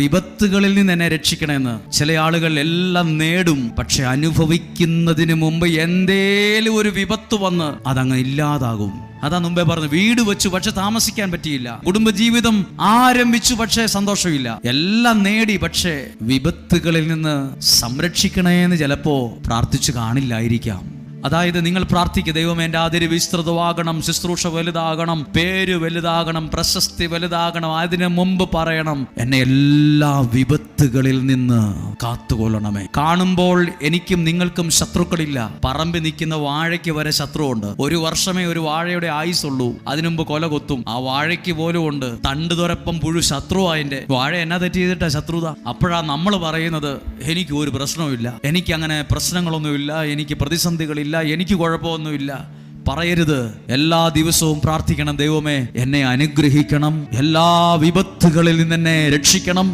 വിപത്തുകളിൽ നിന്ന് എന്നെ രക്ഷിക്കണമെന്ന്. ചില ആളുകൾ എല്ലാം നേടും, പക്ഷെ അനുഭവിക്കുന്നതിന് മുമ്പ് എന്തേലും ഒരു വിപത്ത് വന്ന് അതങ്ങ് ഇല്ലാതാകും. അതാ മുമ്പേ പറഞ്ഞു, വീട് വെച്ചു പക്ഷെ താമസിക്കാൻ പറ്റിയില്ല, കുടുംബജീവിതം ആരംഭിച്ചു പക്ഷെ സന്തോഷമില്ല, എല്ലാം നേടി പക്ഷെ വിപത്തുകളിൽ നിന്ന് സംരക്ഷിക്കണേന്ന് ചിലപ്പോ പ്രാർത്ഥിച്ചു കാണില്ലായിരിക്കാം. അതായത് നിങ്ങൾ പ്രാർത്ഥിക്കുക, ദൈവം എൻ്റെ അതിര് വിസ്തൃതമാകണം, ശുശ്രൂഷ വലുതാകണം, പേര് വലുതാകണം, പ്രശസ്തി വലുതാകണം. അതിനു മുമ്പ് പറയണം, എന്നെ എല്ലാ വിപത്തുകളിൽ നിന്ന് കാത്തുകൊള്ളണമേ. കാണുമ്പോൾ എനിക്കും നിങ്ങൾക്കും ശത്രുക്കളില്ല. പറമ്പിൽ നിൽക്കുന്ന വാഴയ്ക്ക് വരെ ശത്രുവുണ്ട്. ഒരു വർഷമേ ഒരു വാഴയുടെ ആയുസുള്ളൂ, അതിനുമുമ്പ് കൊല കൊത്തും. ആ വാഴയ്ക്ക് പോലും ഉണ്ട് തണ്ട് തുരപ്പം പുഴു ശത്രു. അതിന്റെ വാഴ എന്നാ തെറ്റ് ചെയ്തിട്ടാ ശത്രുത? അപ്പോഴാ നമ്മൾ പറയുന്നത്, എനിക്ക് ഒരു പ്രശ്നവുമില്ല, എനിക്ക് അങ്ങനെ പ്രശ്നങ്ങളൊന്നുമില്ല, എനിക്ക് പ്രതിസന്ധികളില്ല, എനിക്ക് കുഴപ്പമൊന്നുമില്ല. പറയരുത്. എല്ലാ ദിവസവും പ്രാർത്ഥിക്കണം, ദൈവമേ എന്നെ അനുഗ്രഹിക്കണം, എല്ലാ വിപത്തുകളിൽ നിന്ന് എന്നെ രക്ഷിക്കണം.